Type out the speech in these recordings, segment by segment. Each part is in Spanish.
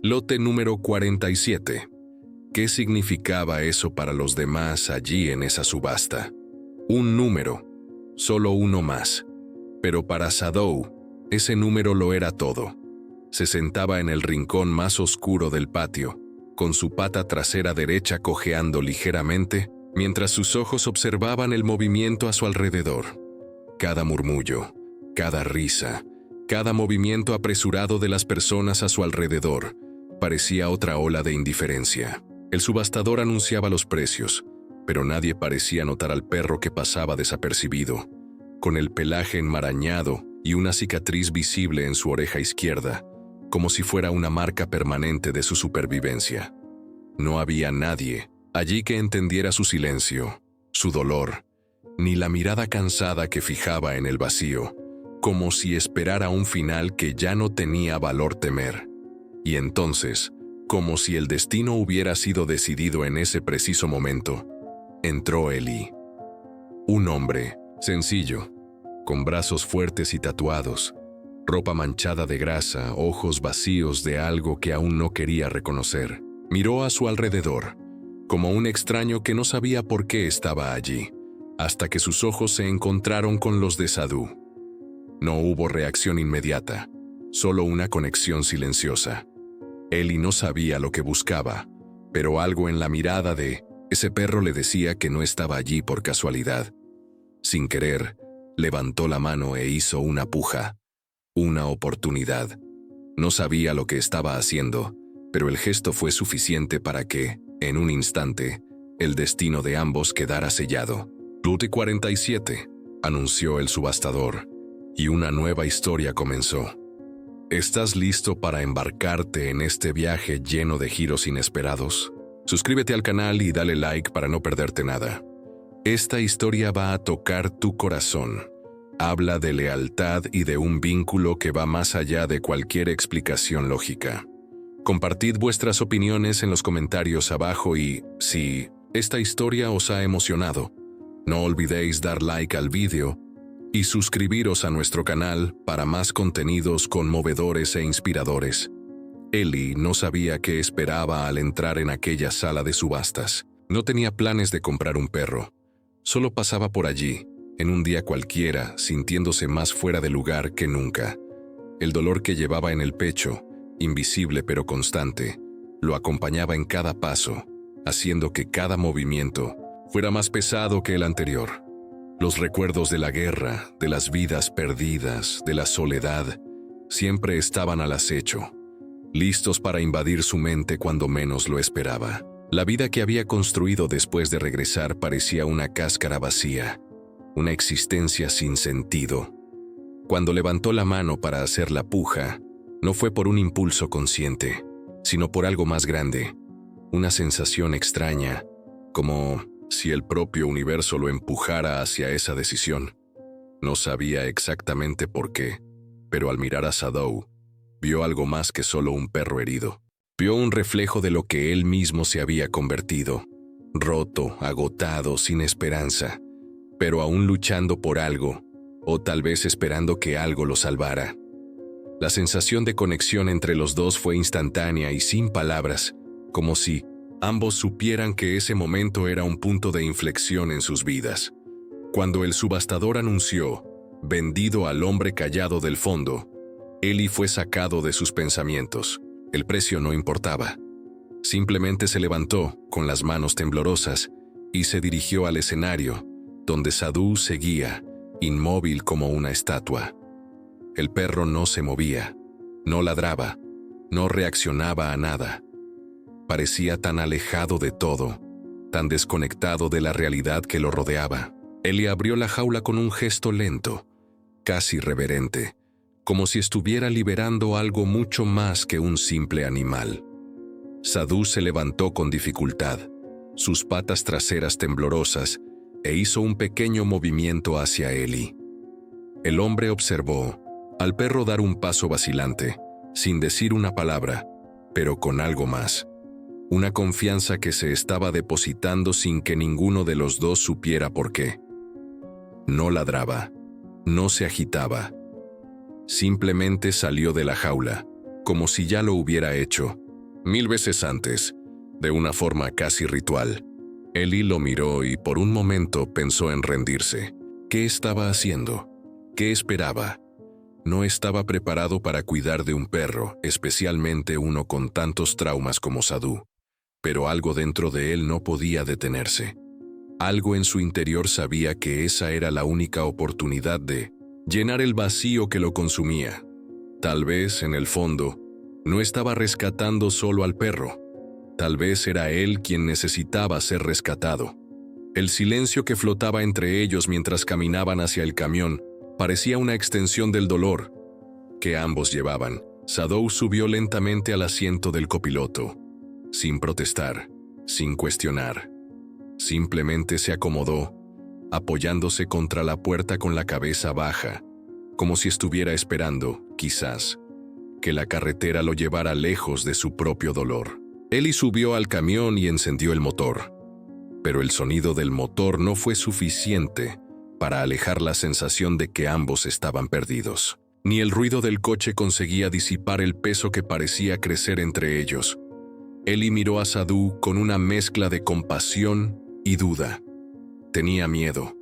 Lote número 47. ¿Qué significaba eso para los demás allí en esa subasta? Un número, solo uno más. Pero para Sadou, ese número lo era todo. Se sentaba en el rincón más oscuro del patio, con su pata trasera derecha cojeando ligeramente, mientras sus ojos observaban el movimiento a su alrededor. Cada murmullo, cada risa, cada movimiento apresurado de las personas a su alrededor, parecía otra ola de indiferencia. El subastador anunciaba los precios, pero nadie parecía notar al perro que pasaba desapercibido, con el pelaje enmarañado y una cicatriz visible en su oreja izquierda, como si fuera una marca permanente de su supervivencia. No había nadie allí que entendiera su silencio, su dolor, ni la mirada cansada que fijaba en el vacío, como si esperara un final que ya no tenía valor temer. Y entonces, como si el destino hubiera sido decidido en ese preciso momento, entró Eli. Un hombre, sencillo, con brazos fuertes y tatuados, ropa manchada de grasa, ojos vacíos de algo que aún no quería reconocer. Miró a su alrededor, como un extraño que no sabía por qué estaba allí, hasta que sus ojos se encontraron con los de Sadou. No hubo reacción inmediata, solo una conexión silenciosa. Eli no sabía lo que buscaba, pero algo en la mirada de ese perro le decía que no estaba allí por casualidad. Sin querer, levantó la mano e hizo una puja. Una oportunidad. No sabía lo que estaba haciendo, pero el gesto fue suficiente para que, en un instante, el destino de ambos quedara sellado. Lote 47, anunció el subastador, y una nueva historia comenzó. ¿Estás listo para embarcarte en este viaje lleno de giros inesperados? Suscríbete al canal y dale like para no perderte nada. Esta historia va a tocar tu corazón. Habla de lealtad y de un vínculo que va más allá de cualquier explicación lógica. Compartid vuestras opiniones en los comentarios abajo y, si esta historia os ha emocionado, no olvidéis dar like al vídeo y suscribiros a nuestro canal para más contenidos conmovedores e inspiradores. Eli no sabía qué esperaba al entrar en aquella sala de subastas. No tenía planes de comprar un perro. Solo pasaba por allí, en un día cualquiera, sintiéndose más fuera de lugar que nunca. El dolor que llevaba en el pecho, invisible pero constante, lo acompañaba en cada paso, haciendo que cada movimiento fuera más pesado que el anterior. Los recuerdos de la guerra, de las vidas perdidas, de la soledad, siempre estaban al acecho, listos para invadir su mente cuando menos lo esperaba. La vida que había construido después de regresar parecía una cáscara vacía, una existencia sin sentido. Cuando levantó la mano para hacer la puja, no fue por un impulso consciente, sino por algo más grande, una sensación extraña, como si el propio universo lo empujara hacia esa decisión. No sabía exactamente por qué, pero al mirar a Sadou, vio algo más que solo un perro herido. Vio un reflejo de lo que él mismo se había convertido, roto, agotado, sin esperanza, pero aún luchando por algo, o tal vez esperando que algo lo salvara. La sensación de conexión entre los dos fue instantánea y sin palabras, como si ambos supieran que ese momento era un punto de inflexión en sus vidas. Cuando el subastador anunció, vendido al hombre callado del fondo, Eli fue sacado de sus pensamientos. El precio no importaba. Simplemente se levantó, con las manos temblorosas, y se dirigió al escenario, donde Sadou seguía, inmóvil como una estatua. El perro no se movía, no ladraba, no reaccionaba a nada. Parecía tan alejado de todo, tan desconectado de la realidad que lo rodeaba. Eli abrió la jaula con un gesto lento, casi reverente, como si estuviera liberando algo mucho más que un simple animal. Sadou se levantó con dificultad, sus patas traseras temblorosas, e hizo un pequeño movimiento hacia Eli. El hombre observó al perro dar un paso vacilante, sin decir una palabra, pero con algo más. Una confianza que se estaba depositando sin que ninguno de los dos supiera por qué. No ladraba, no se agitaba. Simplemente salió de la jaula, como si ya lo hubiera hecho, 1000 veces antes, de una forma casi ritual. Eli lo miró y por un momento pensó en rendirse. ¿Qué estaba haciendo? ¿Qué esperaba? No estaba preparado para cuidar de un perro, especialmente uno con tantos traumas como Sadhu. Pero algo dentro de él no podía detenerse. Algo en su interior sabía que esa era la única oportunidad de llenar el vacío que lo consumía. Tal vez, en el fondo, no estaba rescatando solo al perro. Tal vez era él quien necesitaba ser rescatado. El silencio que flotaba entre ellos mientras caminaban hacia el camión parecía una extensión del dolor que ambos llevaban. Sadhu subió lentamente al asiento del copiloto, sin protestar, sin cuestionar. Simplemente se acomodó, apoyándose contra la puerta con la cabeza baja, como si estuviera esperando, quizás, que la carretera lo llevara lejos de su propio dolor. Eli subió al camión y encendió el motor. Pero el sonido del motor no fue suficiente para alejar la sensación de que ambos estaban perdidos. Ni el ruido del coche conseguía disipar el peso que parecía crecer entre ellos. Eli miró a Sadhu con una mezcla de compasión y duda. Tenía miedo.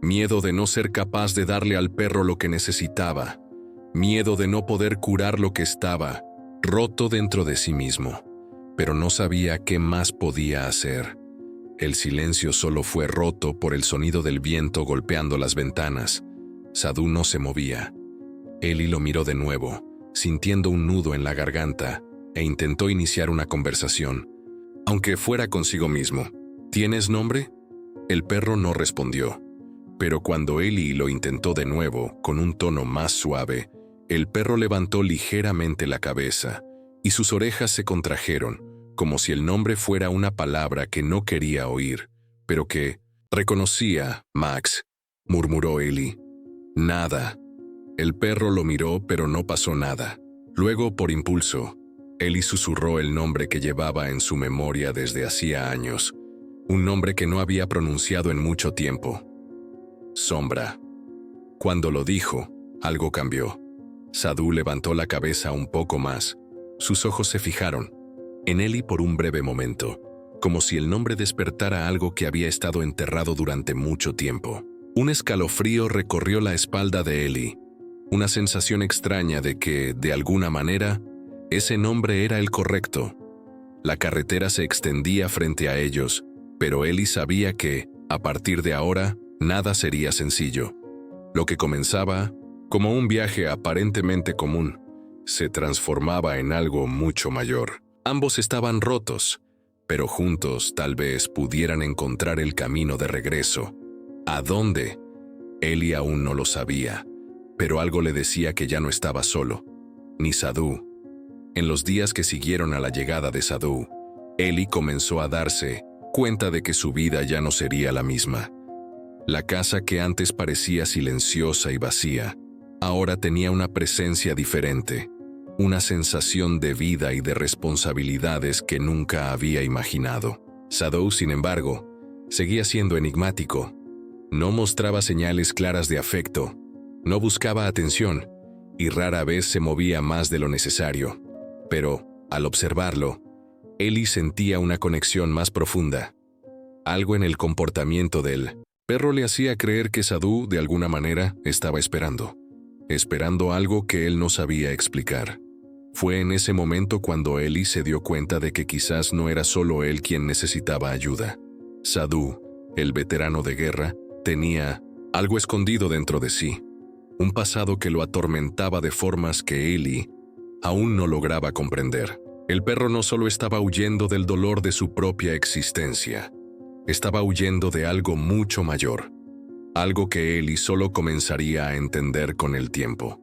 Miedo de no ser capaz de darle al perro lo que necesitaba. Miedo de no poder curar lo que estaba roto dentro de sí mismo. Pero no sabía qué más podía hacer. El silencio solo fue roto por el sonido del viento golpeando las ventanas. Sadhu no se movía. Eli lo miró de nuevo, sintiendo un nudo en la garganta, e intentó iniciar una conversación, aunque fuera consigo mismo. ¿Tienes nombre? El perro no respondió. Pero cuando Eli lo intentó de nuevo, con un tono más suave, el perro levantó ligeramente la cabeza, y sus orejas se contrajeron, como si el nombre fuera una palabra que no quería oír, pero que reconocía. Max, murmuró Eli. Nada. El perro lo miró, pero no pasó nada. Luego, por impulso, Eli susurró el nombre que llevaba en su memoria desde hacía años, un nombre que no había pronunciado en mucho tiempo. Sombra. Cuando lo dijo, algo cambió. Sadhu levantó la cabeza un poco más. Sus ojos se fijaron en Eli por un breve momento, como si el nombre despertara algo que había estado enterrado durante mucho tiempo. Un escalofrío recorrió la espalda de Eli, una sensación extraña de que, de alguna manera, ese nombre era el correcto. La carretera se extendía frente a ellos, pero Eli sabía que, a partir de ahora, nada sería sencillo. Lo que comenzaba, como un viaje aparentemente común, se transformaba en algo mucho mayor. Ambos estaban rotos, pero juntos tal vez pudieran encontrar el camino de regreso. ¿A dónde? Eli aún no lo sabía, pero algo le decía que ya no estaba solo, ni Sadhu. En los días que siguieron a la llegada de Sadhu, Eli comenzó a darse cuenta de que su vida ya no sería la misma. La casa que antes parecía silenciosa y vacía, ahora tenía una presencia diferente, una sensación de vida y de responsabilidades que nunca había imaginado. Sadhu, sin embargo, seguía siendo enigmático. No mostraba señales claras de afecto, no buscaba atención y rara vez se movía más de lo necesario. Pero, al observarlo, Eli sentía una conexión más profunda. Algo en el comportamiento del perro le hacía creer que Sadhu, de alguna manera, estaba esperando algo que él no sabía explicar. Fue en ese momento cuando Eli se dio cuenta de que quizás no era solo él quien necesitaba ayuda. Sadhu, el veterano de guerra, tenía algo escondido dentro de sí, un pasado que lo atormentaba de formas que Eli aún no lograba comprender. El perro no solo estaba huyendo del dolor de su propia existencia, estaba huyendo de algo mucho mayor, algo que Eli solo comenzaría a entender con el tiempo.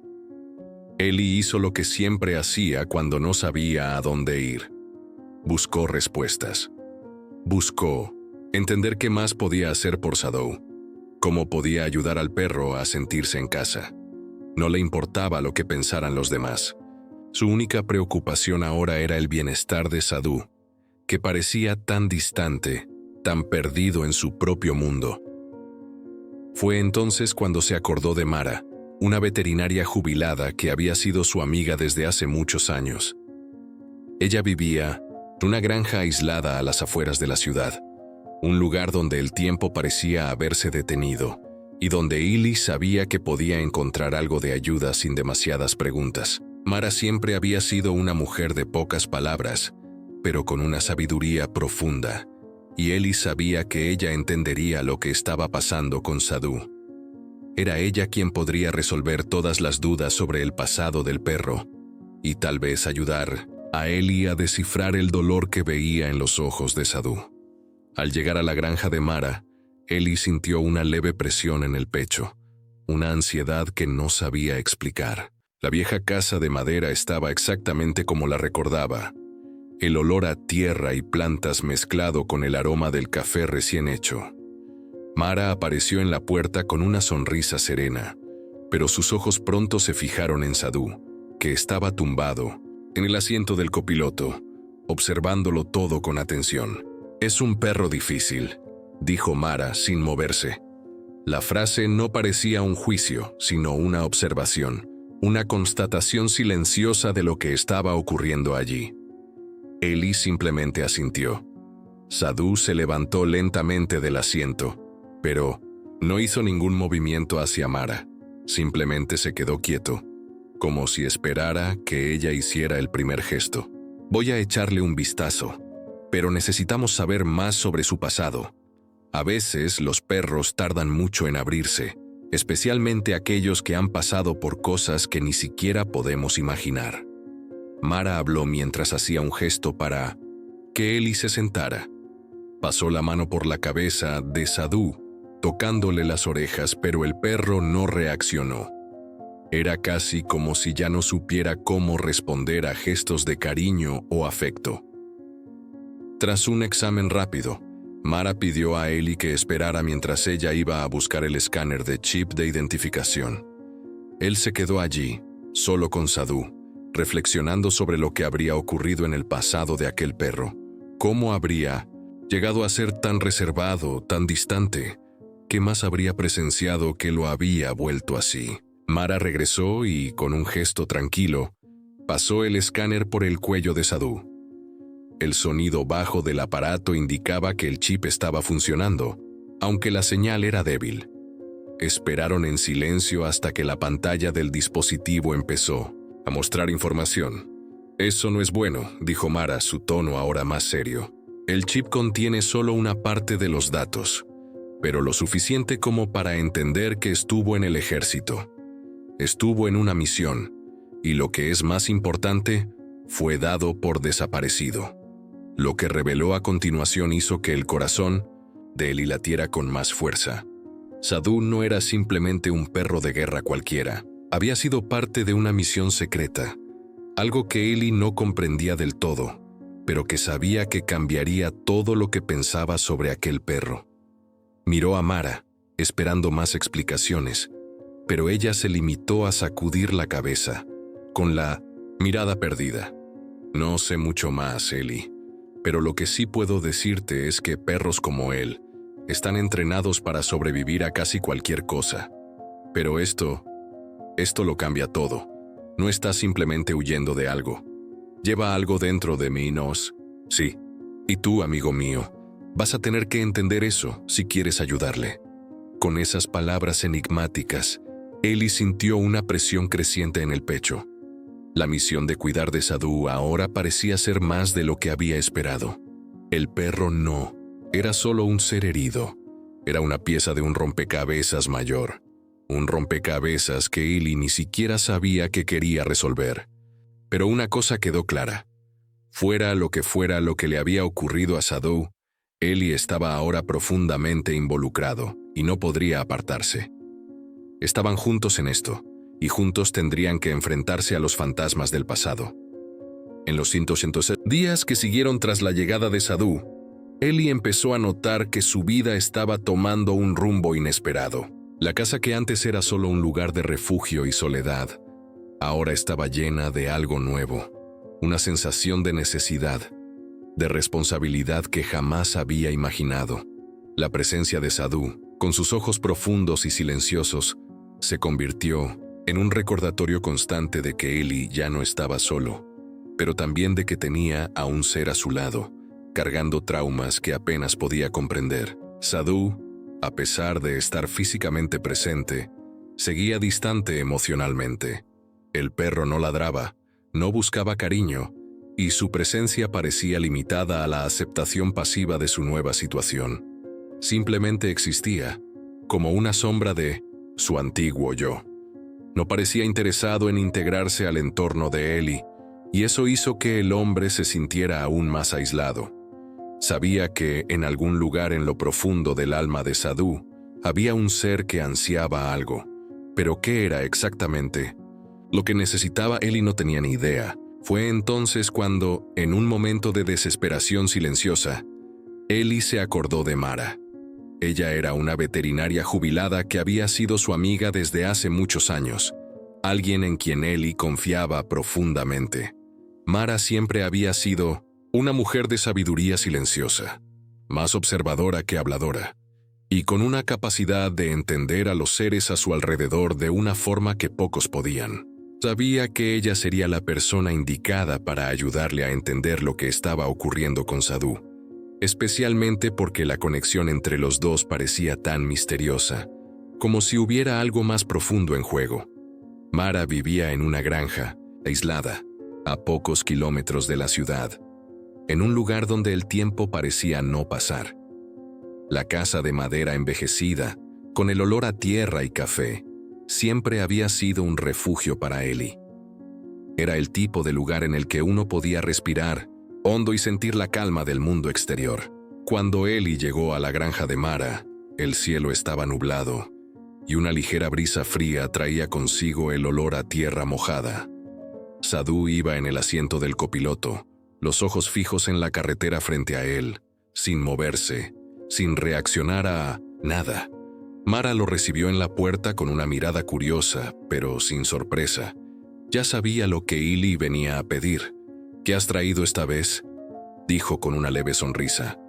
Eli hizo lo que siempre hacía cuando no sabía a dónde ir. Buscó respuestas. Buscó entender qué más podía hacer por Sadhu, cómo podía ayudar al perro a sentirse en casa. No le importaba lo que pensaran los demás. Su única preocupación ahora era el bienestar de Sadhu, que parecía tan distante, tan perdido en su propio mundo. Fue entonces cuando se acordó de Mara, una veterinaria jubilada que había sido su amiga desde hace muchos años. Ella vivía en una granja aislada a las afueras de la ciudad, un lugar donde el tiempo parecía haberse detenido y donde Eli sabía que podía encontrar algo de ayuda sin demasiadas preguntas. Mara siempre había sido una mujer de pocas palabras, pero con una sabiduría profunda, y Eli sabía que ella entendería lo que estaba pasando con Sadhu. Era ella quien podría resolver todas las dudas sobre el pasado del perro, y tal vez ayudar a Eli a descifrar el dolor que veía en los ojos de Sadhu. Al llegar a la granja de Mara, Eli sintió una leve presión en el pecho, una ansiedad que no sabía explicar. La vieja casa de madera estaba exactamente como la recordaba. El olor a tierra y plantas mezclado con el aroma del café recién hecho. Mara apareció en la puerta con una sonrisa serena, pero sus ojos pronto se fijaron en Sadhu, que estaba tumbado en el asiento del copiloto, observándolo todo con atención. «Es un perro difícil», dijo Mara sin moverse. La frase no parecía un juicio, sino una observación, una constatación silenciosa de lo que estaba ocurriendo allí. Eli simplemente asintió. Sadhu se levantó lentamente del asiento, pero no hizo ningún movimiento hacia Mara. Simplemente se quedó quieto, como si esperara que ella hiciera el primer gesto. «Voy a echarle un vistazo, pero necesitamos saber más sobre su pasado. A veces los perros tardan mucho en abrirse, especialmente aquellos que han pasado por cosas que ni siquiera podemos imaginar». Mara habló mientras hacía un gesto para que Eli se sentara. Pasó la mano por la cabeza de Sadhu, tocándole las orejas, pero el perro no reaccionó. Era casi como si ya no supiera cómo responder a gestos de cariño o afecto. Tras un examen rápido, Mara pidió a Eli que esperara mientras ella iba a buscar el escáner de chip de identificación. Él se quedó allí, solo con Sadhu, reflexionando sobre lo que habría ocurrido en el pasado de aquel perro. ¿Cómo habría llegado a ser tan reservado, tan distante? ¿Qué más habría presenciado que lo había vuelto así? Mara regresó y, con un gesto tranquilo, pasó el escáner por el cuello de Sadhu. El sonido bajo del aparato indicaba que el chip estaba funcionando, aunque la señal era débil. Esperaron en silencio hasta que la pantalla del dispositivo empezó a mostrar información. «Eso no es bueno», dijo Mara, su tono ahora más serio. «El chip contiene solo una parte de los datos, pero lo suficiente como para entender que estuvo en el ejército. Estuvo en una misión, y lo que es más importante, fue dado por desaparecido». Lo que reveló a continuación hizo que el corazón de Eli latiera con más fuerza. Sadhu no era simplemente un perro de guerra cualquiera. Había sido parte de una misión secreta, algo que Eli no comprendía del todo, pero que sabía que cambiaría todo lo que pensaba sobre aquel perro. Miró a Mara, esperando más explicaciones, pero ella se limitó a sacudir la cabeza, con la mirada perdida. «No sé mucho más, Eli, pero lo que sí puedo decirte es que perros como él están entrenados para sobrevivir a casi cualquier cosa. Pero esto lo cambia todo. No está simplemente huyendo de algo. Lleva algo dentro de mí, Sí. Y tú, amigo mío, vas a tener que entender eso si quieres ayudarle». Con esas palabras enigmáticas, Eli sintió una presión creciente en el pecho. La misión de cuidar de Sadhu ahora parecía ser más de lo que había esperado. El perro no era solo un ser herido, era una pieza de un rompecabezas mayor. Un rompecabezas que Eli ni siquiera sabía que quería resolver. Pero una cosa quedó clara. Fuera lo que le había ocurrido a Sadhu, Eli estaba ahora profundamente involucrado y no podría apartarse. Estaban juntos en esto, y juntos tendrían que enfrentarse a los fantasmas del pasado. En los 106 días que siguieron tras la llegada de Sadhu, Eli empezó a notar que su vida estaba tomando un rumbo inesperado. La casa que antes era solo un lugar de refugio y soledad, ahora estaba llena de algo nuevo, una sensación de necesidad, de responsabilidad que jamás había imaginado. La presencia de Sadhu, con sus ojos profundos y silenciosos, se convirtió en un recordatorio constante de que Eli ya no estaba solo. pero también de que tenía a un ser a su lado, cargando traumas que apenas podía comprender. Sadhu, a pesar de estar físicamente presente, seguía distante emocionalmente. El perro no ladraba, no buscaba cariño, y su presencia parecía limitada a la aceptación pasiva de su nueva situación. Simplemente existía, como una sombra de su antiguo yo. No parecía interesado en integrarse al entorno de Ellie, y eso hizo que el hombre se sintiera aún más aislado. Sabía que en algún lugar en lo profundo del alma de Sadhu había un ser que ansiaba algo, pero ¿qué era exactamente? Lo que necesitaba Ellie no tenía ni idea. Fue entonces cuando, en un momento de desesperación silenciosa, Ellie se acordó de Mara. Ella era una veterinaria jubilada que había sido su amiga desde hace muchos años, alguien en quien Ellie confiaba profundamente. Mara siempre había sido una mujer de sabiduría silenciosa, más observadora que habladora, y con una capacidad de entender a los seres a su alrededor de una forma que pocos podían. Sabía que ella sería la persona indicada para ayudarle a entender lo que estaba ocurriendo con Sadhu, especialmente porque la conexión entre los dos parecía tan misteriosa, como si hubiera algo más profundo en juego. Mara vivía en una granja, aislada, a pocos kilómetros de la ciudad, en un lugar donde el tiempo parecía no pasar. La casa de madera envejecida, con el olor a tierra y café, siempre había sido un refugio para Ellie. Era el tipo de lugar en el que uno podía respirar hondo y sentir la calma del mundo exterior. Cuando Ellie llegó a la granja de Mara, el cielo estaba nublado, y una ligera brisa fría traía consigo el olor a tierra mojada. Sadhu iba en el asiento del copiloto, los ojos fijos en la carretera frente a él, sin moverse, sin reaccionar a nada. Mara lo recibió en la puerta con una mirada curiosa, pero sin sorpresa. Ya sabía lo que Ellie venía a pedir. ¿Qué has traído esta vez?, dijo con una leve sonrisa.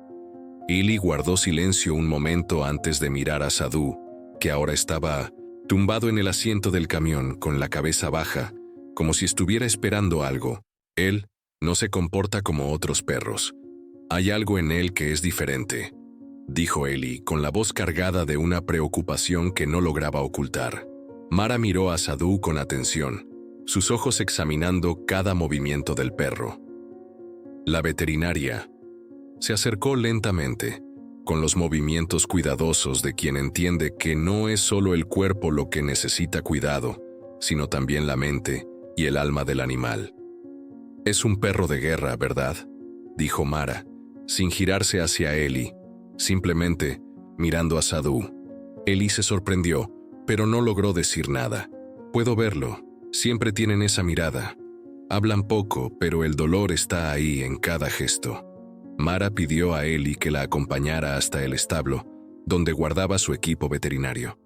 Ellie guardó silencio un momento antes de mirar a Sadhu, que ahora estaba tumbado en el asiento del camión con la cabeza baja, como si estuviera esperando algo. Él no se comporta como otros perros. Hay algo en él que es diferente, dijo Ellie con la voz cargada de una preocupación que no lograba ocultar. Mara miró a Sadhu con atención, sus ojos examinando cada movimiento del perro. La veterinaria se acercó lentamente, con los movimientos cuidadosos de quien entiende que no es solo el cuerpo lo que necesita cuidado, sino también la mente y el alma del animal. «Es un perro de guerra, ¿verdad?», dijo Mara, sin girarse hacia Ellie, simplemente mirando a Sadhu. Ellie se sorprendió, pero no logró decir nada. «Puedo verlo. Siempre tienen esa mirada. Hablan poco, pero el dolor está ahí en cada gesto». Mara pidió a Ellie que la acompañara hasta el establo, donde guardaba su equipo veterinario.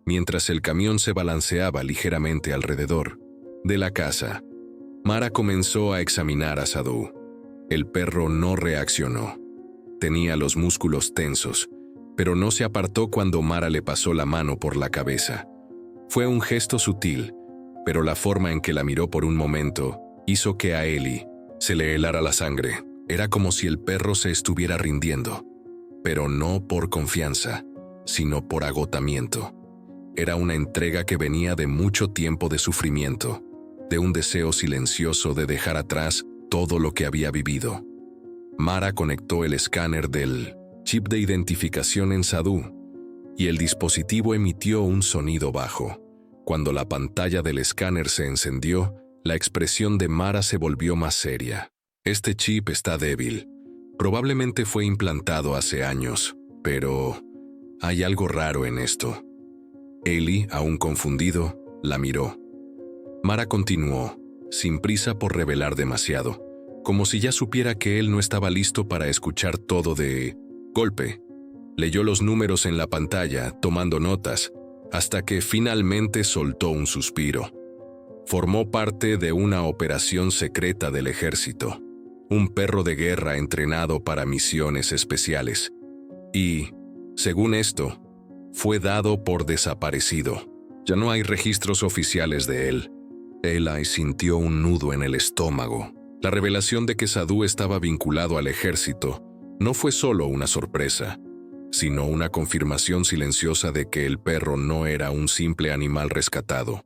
Mientras el camión se balanceaba ligeramente alrededor de la casa, Mara comenzó a examinar a Sadhu. El perro no reaccionó. Tenía los músculos tensos, pero no se apartó cuando Mara le pasó la mano por la cabeza. Fue un gesto sutil, pero la forma en que la miró por un momento hizo que a Ellie se le helara la sangre. Era como si el perro se estuviera rindiendo, pero no por confianza, sino por agotamiento. Era una entrega que venía de mucho tiempo de sufrimiento, de un deseo silencioso de dejar atrás todo lo que había vivido. Mara conectó el escáner del chip de identificación en Sadhu, y el dispositivo emitió un sonido bajo. Cuando la pantalla del escáner se encendió, la expresión de Mara se volvió más seria. «Este chip está débil. Probablemente fue implantado hace años, pero hay algo raro en esto». Ellie, aún confundido, la miró. Mara continuó, sin prisa por revelar demasiado, como si ya supiera que él no estaba listo para escuchar todo de golpe. Leyó los números en la pantalla, tomando notas, hasta que finalmente soltó un suspiro. Formó parte de una operación secreta del ejército, un perro de guerra entrenado para misiones especiales. Y, según esto, fue dado por desaparecido. Ya no hay registros oficiales de él. Eli sintió un nudo en el estómago. La revelación de que Sadhu estaba vinculado al ejército no fue solo una sorpresa, sino una confirmación silenciosa de que el perro no era un simple animal rescatado.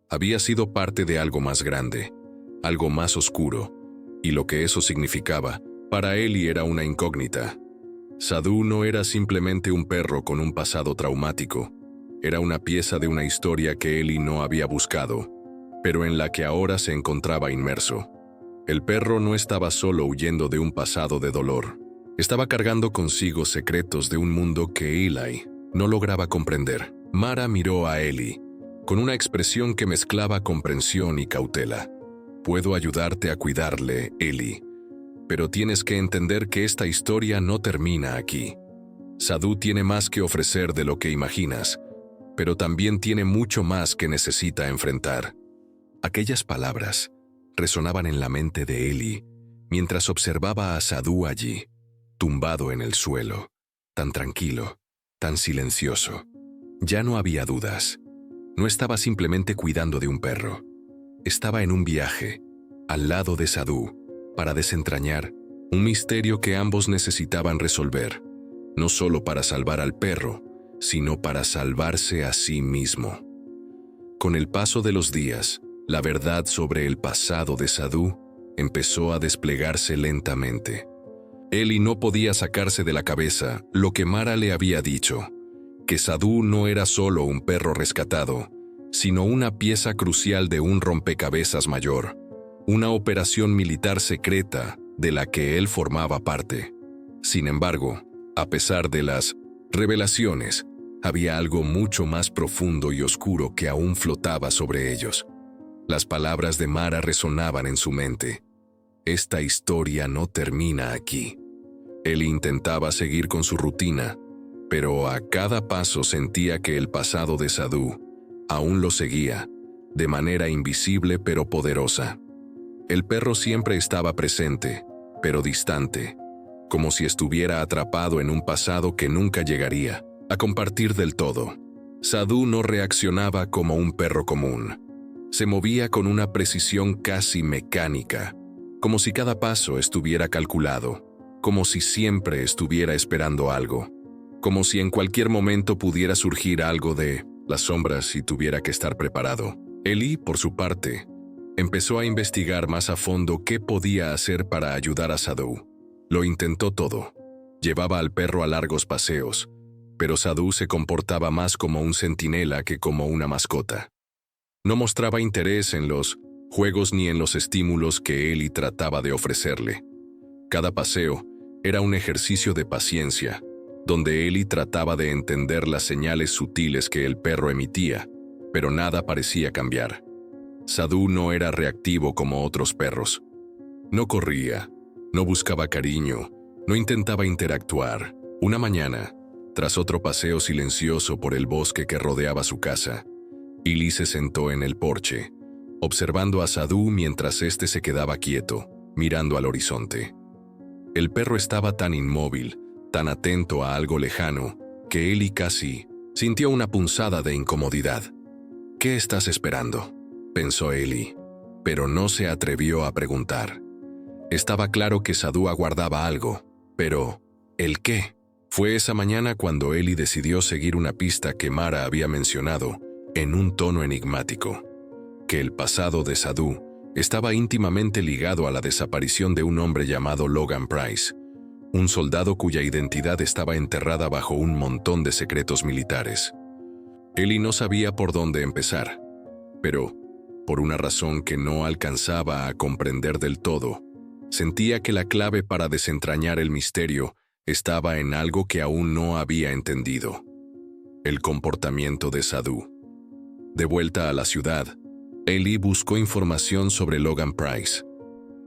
Había sido parte de algo más grande, algo más oscuro, y lo que eso significaba, para Ellie era una incógnita. Sadhu no era simplemente un perro con un pasado traumático, era una pieza de una historia que Ellie no había buscado, pero en la que ahora se encontraba inmerso. El perro no estaba solo huyendo de un pasado de dolor, estaba cargando consigo secretos de un mundo que Eli no lograba comprender. Mara miró a Ellie con una expresión que mezclaba comprensión y cautela. «Puedo ayudarte a cuidarle, Ellie, pero tienes que entender que esta historia no termina aquí. Sadhu tiene más que ofrecer de lo que imaginas, pero también tiene mucho más que necesita enfrentar». Aquellas palabras resonaban en la mente de Ellie mientras observaba a Sadhu allí, tumbado en el suelo, tan tranquilo, tan silencioso. Ya no había dudas. No estaba simplemente cuidando de un perro. Estaba en un viaje, al lado de Sadhu, para desentrañar un misterio que ambos necesitaban resolver, no solo para salvar al perro, sino para salvarse a sí mismo. Con el paso de los días, la verdad sobre el pasado de Sadhu empezó a desplegarse lentamente. Ellie no podía sacarse de la cabeza lo que Mara le había dicho, que Sadhu no era solo un perro rescatado, sino una pieza crucial de un rompecabezas mayor, una operación militar secreta de la que él formaba parte. Sin embargo, a pesar de las revelaciones, había algo mucho más profundo y oscuro que aún flotaba sobre ellos. Las palabras de Mara resonaban en su mente. Esta historia no termina aquí. Él intentaba seguir con su rutina, pero a cada paso sentía que el pasado de Sadhu aún lo seguía, de manera invisible pero poderosa. El perro siempre estaba presente, pero distante, como si estuviera atrapado en un pasado que nunca llegaría a compartir del todo. Sadhu no reaccionaba como un perro común. Se movía con una precisión casi mecánica, como si cada paso estuviera calculado, como si siempre estuviera esperando algo, como si en cualquier momento pudiera surgir algo de las sombras y tuviera que estar preparado. Ellie, por su parte, empezó a investigar más a fondo qué podía hacer para ayudar a Sadhu. Lo intentó todo. Llevaba al perro a largos paseos, pero Sadhu se comportaba más como un centinela que como una mascota. No mostraba interés en los juegos ni en los estímulos que Ellie trataba de ofrecerle. Cada paseo era un ejercicio de paciencia, donde Ellie trataba de entender las señales sutiles que el perro emitía, pero nada parecía cambiar. Sadhu no era reactivo como otros perros. No corría, no buscaba cariño, no intentaba interactuar. Una mañana, tras otro paseo silencioso por el bosque que rodeaba su casa, Ellie se sentó en el porche, observando a Sadhu mientras éste se quedaba quieto, mirando al horizonte. El perro estaba tan inmóvil, tan atento a algo lejano, que Ellie casi sintió una punzada de incomodidad. «¿Qué estás esperando?», pensó Ellie, pero no se atrevió a preguntar. Estaba claro que Sadhu aguardaba algo, pero ¿el qué? Fue esa mañana cuando Ellie decidió seguir una pista que Mara había mencionado, en un tono enigmático, que el pasado de Sadhu estaba íntimamente ligado a la desaparición de un hombre llamado Logan Price, un soldado cuya identidad estaba enterrada bajo un montón de secretos militares. Ellie no sabía por dónde empezar, pero, por una razón que no alcanzaba a comprender del todo, sentía que la clave para desentrañar el misterio estaba en algo que aún no había entendido: el comportamiento de Sadhu. De vuelta a la ciudad, Ellie buscó información sobre Logan Price.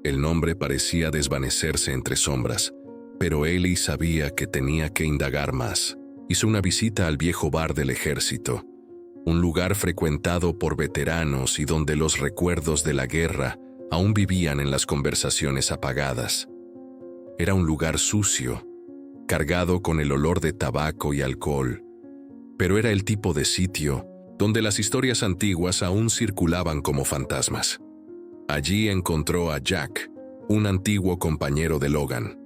El nombre parecía desvanecerse entre sombras, pero Ellie sabía que tenía que indagar más. Hizo una visita al viejo bar del ejército, un lugar frecuentado por veteranos y donde los recuerdos de la guerra aún vivían en las conversaciones apagadas. Era un lugar sucio, cargado con el olor de tabaco y alcohol, pero era el tipo de sitio donde las historias antiguas aún circulaban como fantasmas. Allí encontró a Jack, un antiguo compañero de Logan.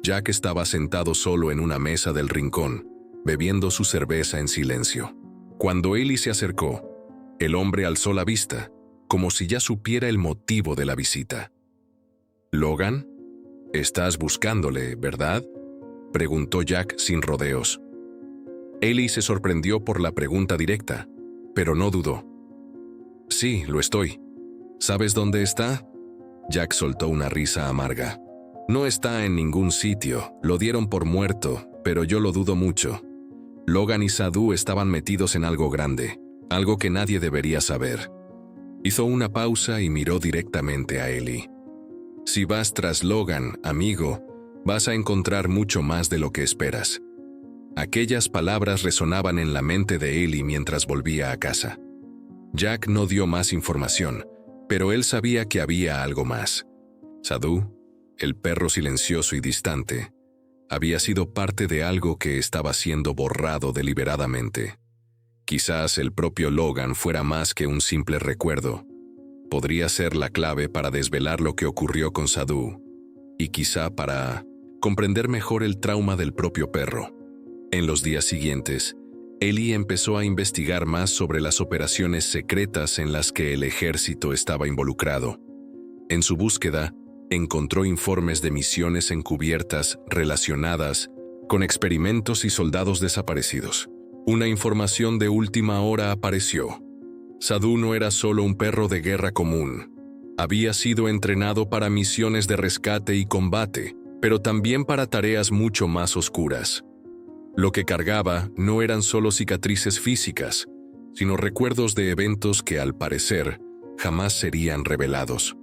Jack estaba sentado solo en una mesa del rincón, bebiendo su cerveza en silencio. Cuando Ellie se acercó, el hombre alzó la vista, como si ya supiera el motivo de la visita. «¿Logan? Estás buscándole, ¿verdad?», preguntó Jack sin rodeos. Ellie se sorprendió por la pregunta directa, pero no dudó. «Sí, lo estoy. ¿Sabes dónde está?». Jack soltó una risa amarga. «No está en ningún sitio, lo dieron por muerto, pero yo lo dudo mucho. Logan y Sadhu estaban metidos en algo grande, algo que nadie debería saber». Hizo una pausa y miró directamente a Ellie. «Si vas tras Logan, amigo, vas a encontrar mucho más de lo que esperas». Aquellas palabras resonaban en la mente de Ellie mientras volvía a casa. Jack no dio más información, pero él sabía que había algo más. Sadhu, el perro silencioso y distante, había sido parte de algo que estaba siendo borrado deliberadamente. Quizás el propio Logan fuera más que un simple recuerdo. Podría ser la clave para desvelar lo que ocurrió con Sadhu, y quizá para comprender mejor el trauma del propio perro. En los días siguientes, Ellie empezó a investigar más sobre las operaciones secretas en las que el ejército estaba involucrado. En su búsqueda, encontró informes de misiones encubiertas relacionadas con experimentos y soldados desaparecidos. Una información de última hora apareció. Sadhu no era solo un perro de guerra común. Había sido entrenado para misiones de rescate y combate, pero también para tareas mucho más oscuras. Lo que cargaba no eran solo cicatrices físicas, sino recuerdos de eventos que, al parecer, jamás serían revelados.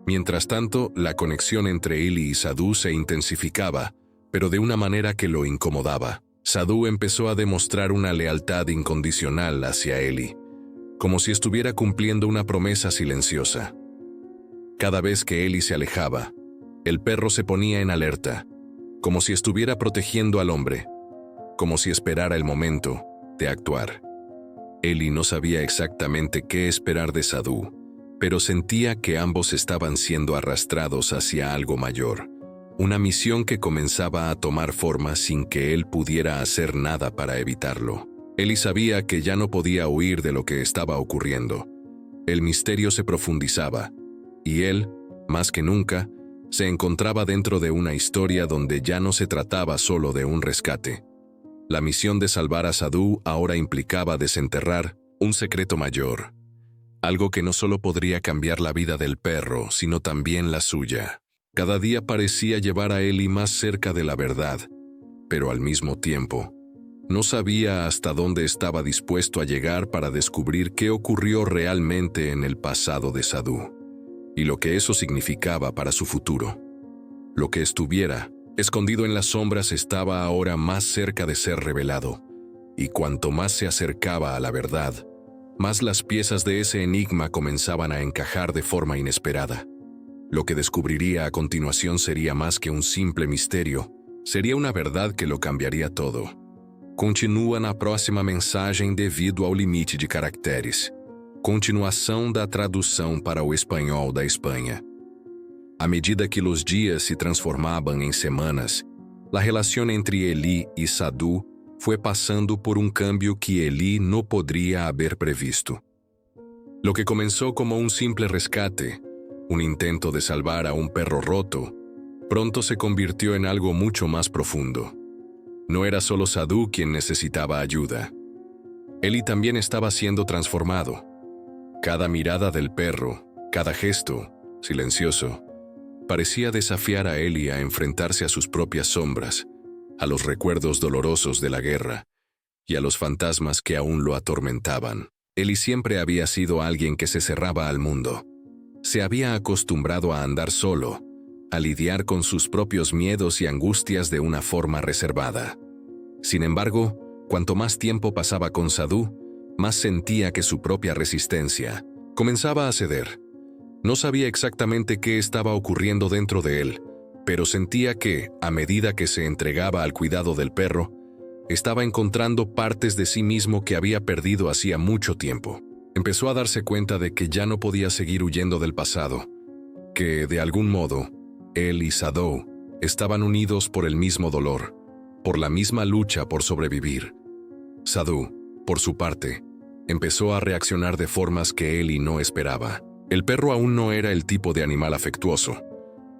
Mientras tanto, la conexión entre Ellie y Sadhu se intensificaba, pero de una manera que lo incomodaba. Sadhu empezó a demostrar una lealtad incondicional hacia Ellie, como si estuviera cumpliendo una promesa silenciosa. Cada vez que Ellie se alejaba, el perro se ponía en alerta, como si estuviera protegiendo al hombre, como si esperara el momento de actuar. Ellie no sabía exactamente qué esperar de Sadhu, pero sentía que ambos estaban siendo arrastrados hacia algo mayor, una misión que comenzaba a tomar forma sin que él pudiera hacer nada para evitarlo. Ellie sabía que ya no podía huir de lo que estaba ocurriendo. El misterio se profundizaba, y él, más que nunca, se encontraba dentro de una historia donde ya no se trataba solo de un rescate. La misión de salvar a Sadhu ahora implicaba desenterrar un secreto mayor, algo que no solo podría cambiar la vida del perro, sino también la suya. Cada día parecía llevar a Ellie más cerca de la verdad, pero al mismo tiempo, no sabía hasta dónde estaba dispuesto a llegar para descubrir qué ocurrió realmente en el pasado de Sadhu, y lo que eso significaba para su futuro. Lo que estuviera escondido en las sombras estaba ahora más cerca de ser revelado, y cuanto más se acercaba a la verdad, más las piezas de ese enigma comenzaban a encajar de forma inesperada. Lo que descubriría a continuación sería más que un simple misterio, seria una verdad que lo cambiaria todo. Continua na próxima mensagem devido ao limite de caracteres. Continuação da tradução para o espanhol da Espanha. À medida que os dias se transformaban en semanas, la relación entre Ellie y Sadhu fue pasando por un cambio que Ellie no podría haber previsto. Lo que comenzó como un simple rescate, un intento de salvar a un perro roto, pronto se convirtió en algo mucho más profundo. No era solo Sadhu quien necesitaba ayuda. Ellie también estaba siendo transformado. Cada mirada del perro, cada gesto, silencioso, parecía desafiar a Ellie a enfrentarse a sus propias sombras, a los recuerdos dolorosos de la guerra y a los fantasmas que aún lo atormentaban. Ellie siempre había sido alguien que se cerraba al mundo. Se había acostumbrado a andar solo, a lidiar con sus propios miedos y angustias de una forma reservada. Sin embargo, cuanto más tiempo pasaba con Sadhu, más sentía que su propia resistencia comenzaba a ceder. No sabía exactamente qué estaba ocurriendo dentro de él, pero sentía que, a medida que se entregaba al cuidado del perro, estaba encontrando partes de sí mismo que había perdido hacía mucho tiempo. Empezó a darse cuenta de que ya no podía seguir huyendo del pasado, que, de algún modo, él y Shadow estaban unidos por el mismo dolor, por la misma lucha por sobrevivir. Shadow, por su parte, empezó a reaccionar de formas que Ellie no esperaba. El perro aún no era el tipo de animal afectuoso,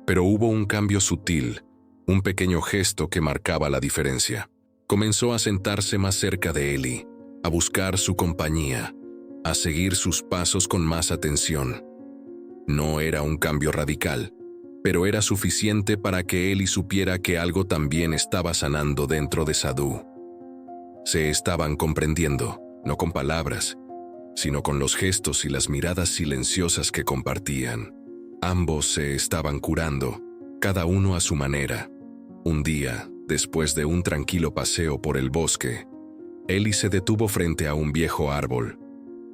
pero hubo un cambio sutil, un pequeño gesto que marcaba la diferencia. Comenzó a sentarse más cerca de Ellie, a buscar su compañía, a seguir sus pasos con más atención. No era un cambio radical, pero era suficiente para que Ellie supiera que algo también estaba sanando dentro de Shadow. Se estaban comprendiendo, no con palabras, sino con los gestos y las miradas silenciosas que compartían. Ambos se estaban curando, cada uno a su manera. Un día, después de un tranquilo paseo por el bosque, Ellie se detuvo frente a un viejo árbol,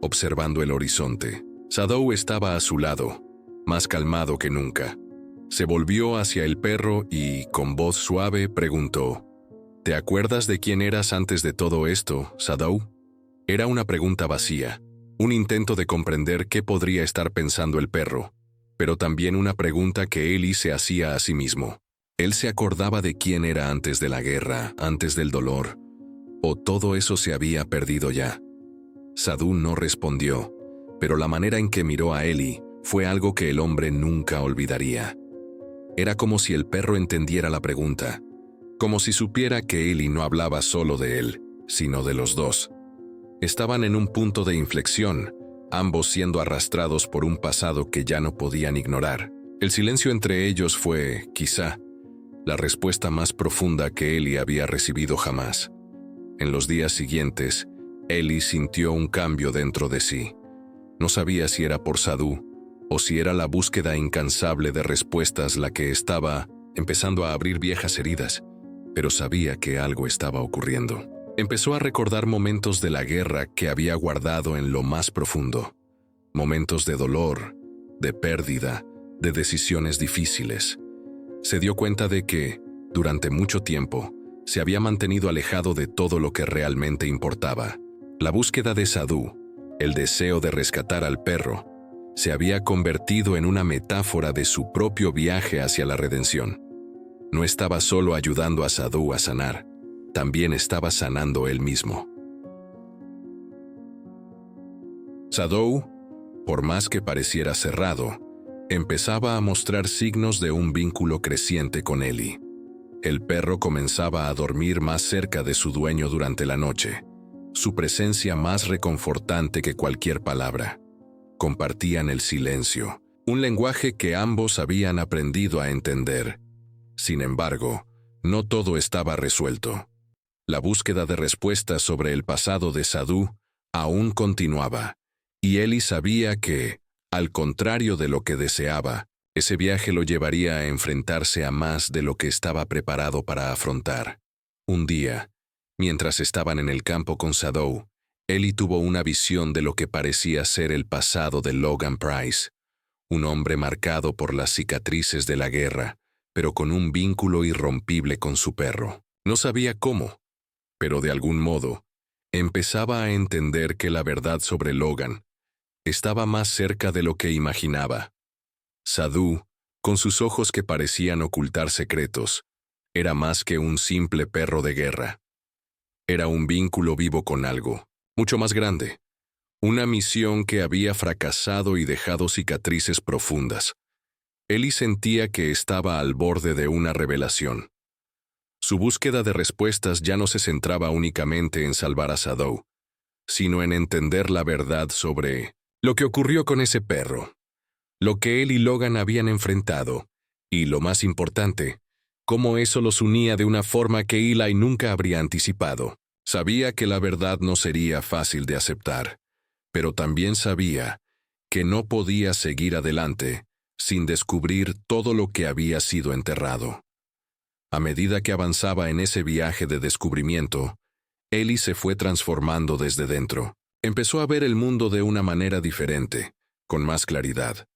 observando el horizonte. Shadow estaba a su lado, más calmado que nunca. Se volvió hacia el perro y, con voz suave, preguntó: ¿Te acuerdas de quién eras antes de todo esto, Shadow? Era una pregunta vacía, un intento de comprender qué podría estar pensando el perro, pero también una pregunta que Ellie se hacía a sí mismo. ¿Él se acordaba de quién era antes de la guerra, antes del dolor? ¿O todo eso se había perdido ya? Shadow no respondió, pero la manera en que miró a Ellie fue algo que el hombre nunca olvidaría. Era como si el perro entendiera la pregunta, como si supiera que Ellie no hablaba solo de él, sino de los dos. Estaban en un punto de inflexión, ambos siendo arrastrados por un pasado que ya no podían ignorar. El silencio entre ellos fue, quizá, la respuesta más profunda que Ellie había recibido jamás. En los días siguientes, Ellie sintió un cambio dentro de sí. No sabía si era por Shadow o si era la búsqueda incansable de respuestas la que estaba empezando a abrir viejas heridas, pero sabía que algo estaba ocurriendo. Empezó a recordar momentos de la guerra que había guardado en lo más profundo. Momentos de dolor, de pérdida, de decisiones difíciles. Se dio cuenta de que, durante mucho tiempo, se había mantenido alejado de todo lo que realmente importaba. La búsqueda de Shadow, el deseo de rescatar al perro, se había convertido en una metáfora de su propio viaje hacia la redención. No estaba solo ayudando a Shadow a sanar, también estaba sanando él mismo. Shadow, por más que pareciera cerrado, empezaba a mostrar signos de un vínculo creciente con Ellie. El perro comenzaba a dormir más cerca de su dueño durante la noche, su presencia más reconfortante que cualquier palabra. Compartían el silencio, un lenguaje que ambos habían aprendido a entender. Sin embargo, no todo estaba resuelto. La búsqueda de respuestas sobre el pasado de Shadow aún continuaba, y Ellie sabía que, al contrario de lo que deseaba, ese viaje lo llevaría a enfrentarse a más de lo que estaba preparado para afrontar. Un día, mientras estaban en el campo con Shadow, Ellie tuvo una visión de lo que parecía ser el pasado de Logan Price, un hombre marcado por las cicatrices de la guerra, pero con un vínculo irrompible con su perro. No sabía cómo, pero de algún modo, empezaba a entender que la verdad sobre Logan estaba más cerca de lo que imaginaba. Shadow, con sus ojos que parecían ocultar secretos, era más que un simple perro de guerra. Era un vínculo vivo con algo, mucho más grande. Una misión que había fracasado y dejado cicatrices profundas. Ellie sentía que estaba al borde de una revelación. Su búsqueda de respuestas ya no se centraba únicamente en salvar a Shadow, sino en entender la verdad sobre lo que ocurrió con ese perro, lo que él y Logan habían enfrentado, y lo más importante, cómo eso los unía de una forma que Eli nunca habría anticipado. Sabía que la verdad no sería fácil de aceptar, pero también sabía que no podía seguir adelante sin descubrir todo lo que había sido enterrado. A medida que avanzaba en ese viaje de descubrimiento, Ellie se fue transformando desde dentro. Empezó a ver el mundo de una manera diferente, con más claridad.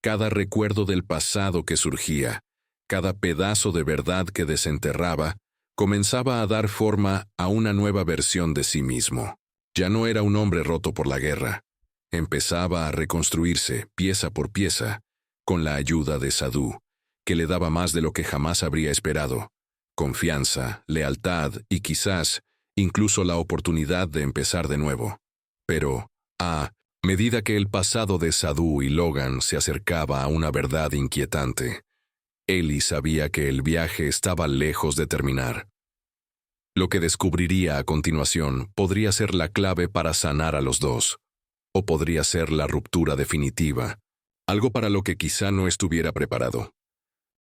Cada recuerdo del pasado que surgía, cada pedazo de verdad que desenterraba, comenzaba a dar forma a una nueva versión de sí mismo. Ya no era un hombre roto por la guerra. empezaba a reconstruirse pieza por pieza, con la ayuda de Sadhu, que le daba más de lo que jamás habría esperado: confianza, lealtad y quizás incluso la oportunidad de empezar de nuevo. Pero, a medida que el pasado de Sadhu y Logan se acercaba a una verdad inquietante, Ellie sabía que el viaje estaba lejos de terminar. Lo que descubriría a continuación podría ser la clave para sanar a los dos, o podría ser la ruptura definitiva, algo para lo que quizá no estuviera preparado.